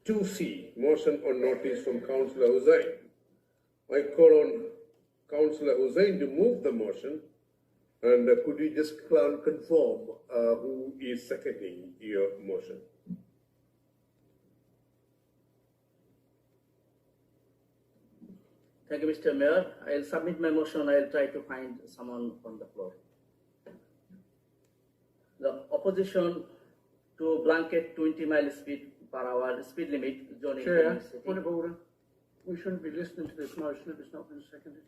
2C, motion on notice from Cllr Hossain. I call on Cllr Hossain to move the motion, and could you just confirm who is seconding your motion? Thank you, Mr. Mayor. I'll submit my motion. I'll try to find someone on the floor. The opposition to blanket 20-mile speed per hour speed limit zone in Chair, City. point of order. We shouldn't be listening to this motion if it's not been seconded.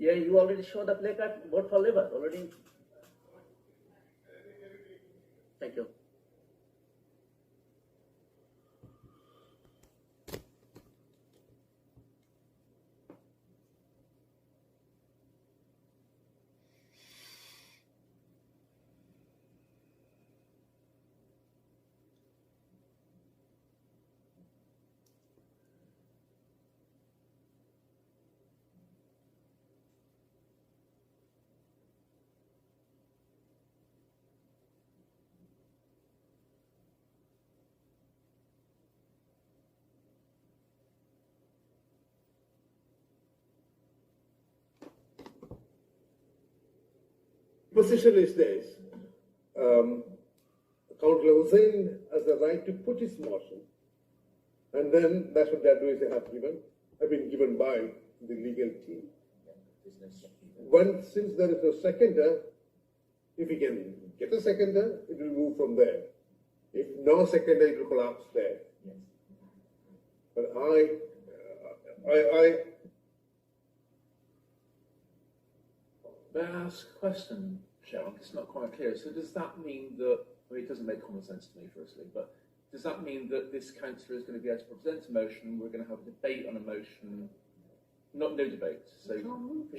Yeah, you already showed the placard. Vote for Labour already. Thank you. Position is this. Cllr Hossain has the right to put his motion, and then that's what the advice have been given by the legal team. Since there is no seconder, if he can get a seconder, it will move from there. If no seconder, it will collapse there. Yes. But May I ask a question, Sharon? It's not quite clear. So does that mean that, well, it doesn't make common sense to me, firstly, but does that mean that this councillor is going to be able to present a motion, we're going to have a debate on a motion, no debate, so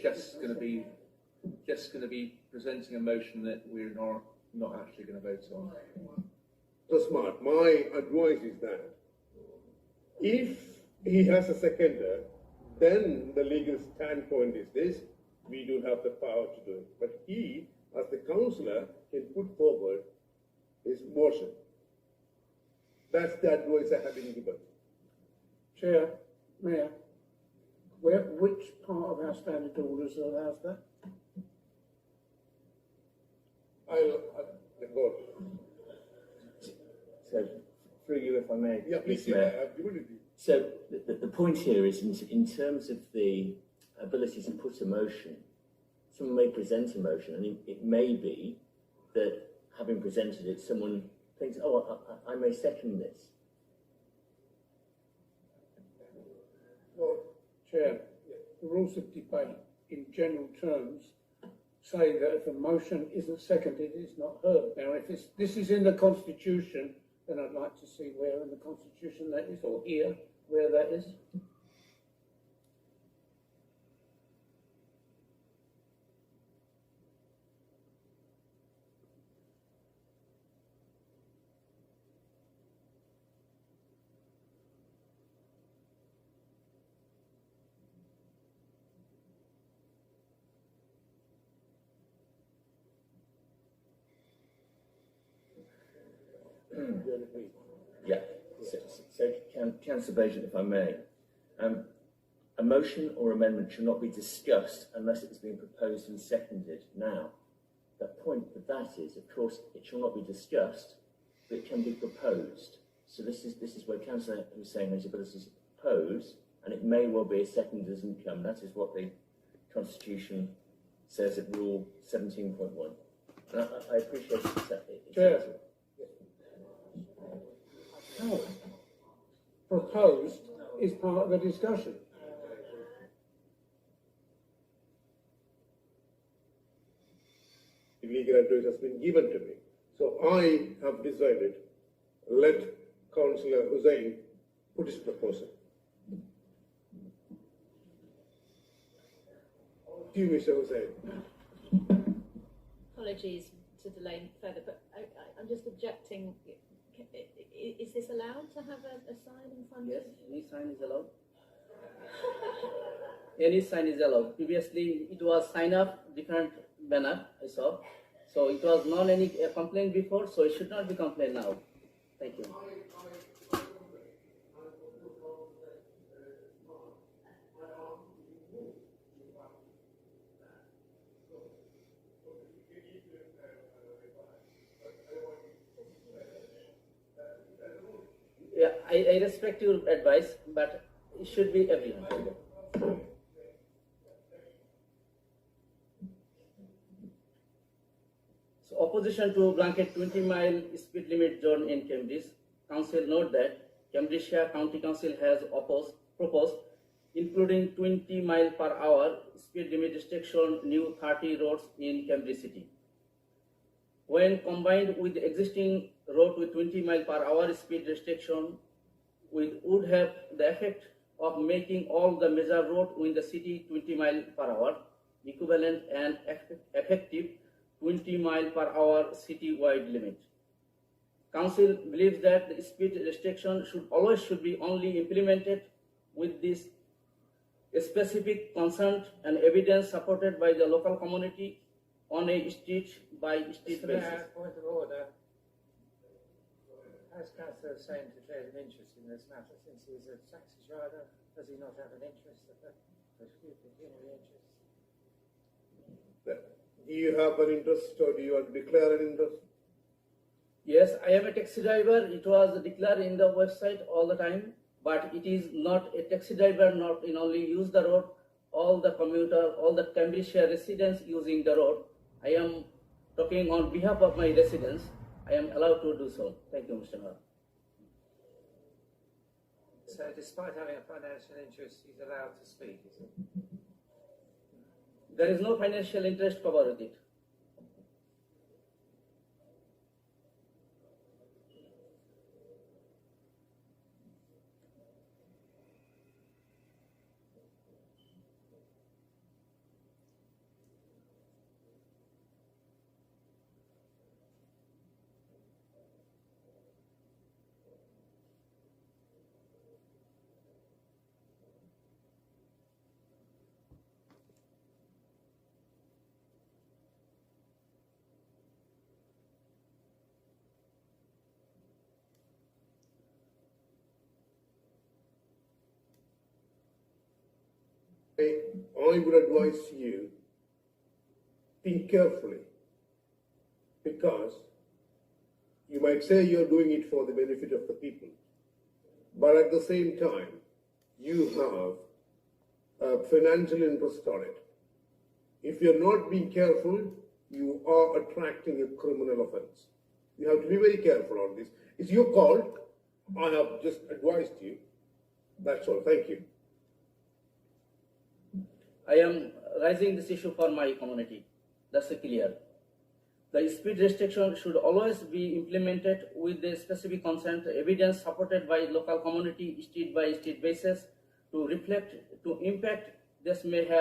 just going to be presenting a motion that we're not actually going to vote on? so smart. My advice is that if he has a seconder, then the legal standpoint is this: we don't have the power to do it. But he, as the councillor, can put forward his motion. That's the advice I have been given. Chair, Mayor, which part of our standard orders allows that? I'll go. So, through you, if I may. Yeah, please. Mr. Mayor. I've given it to you. So, the point here is in terms of the ability to put a motion, someone may present a motion, and it may be that having presented it, someone thinks, oh, I may second this. Well, Chair, the rules of debate in general terms say that if a motion isn't seconded, it's not heard. Now, if this is in the Constitution, then I'd like to see where in the Constitution that is, or here where that is. Yeah. So Councillor Bajan, if I may, a motion or amendment shall not be discussed unless it has been proposed and seconded. Now, the point of that is, of course, it shall not be discussed, but it can be proposed. So this is where Councillor Hossain has ability to propose, and it may well be a second doesn't come. That is what the Constitution says at Rule 17.1. And I appreciate it. Chair. No. Proposed is part of the discussion. The legal advice has been given to me. So I have decided, let Councillor Hossain put his proposal. To you, Mr. Hossain. Apologies to delay further, but I'm just objecting. Is this allowed to have a sign in front Yes, of? any sign is allowed. Any sign is allowed. Previously, it was sign up, different banner, I saw. So it was not any complaint before, so it should not be complaint now. Thank you. Yeah, I respect your advice, but it should be everyone. So opposition to blanket 20-mile speed limit zone in Cambridge. Council note that Cambridgeshire County Council has proposed including 20-mile per hour speed limit restriction new 30 roads in Cambridge City. When combined with the existing road with 20-mile per hour speed restriction, would have the effect of making all the major roads in the city 20-mile per hour, equivalent and effective 20-mile per hour city-wide limit. Council believes that the speed restriction should be only implemented with this specific consent and evidence supported by the local community on a street-by-street basis. Point of order. Has Cllr Hossain declared an interest in this matter since he's a taxi driver? Does he not have an interest? Pecuniary interest? Do you have an interest or do you want to declare an interest? Yes, I am a taxi driver. It was declared in the website all the time, but it is not a taxi driver, not in only use the road. All the commuter, all the Cambridgeshire residents using the road. I am talking on behalf of my residents. I am allowed to do so. Thank you, Mr. Mayor. So despite having a financial interest, he's allowed to speak, is he? There is no financial interest covered with it. I would advise you, think carefully, because you might say you're doing it for the benefit of the people, but at the same time, you have a financial interest on it. If you're not being careful, you are attracting a criminal offense. You have to be very careful on this. It's your call. I have just advised you. That's all. Thank you. I am raising this issue for my community. That's clear. The speed restriction should always be implemented with the specific consent, evidence supported by local community, street by street basis, to reflect, to impact this may have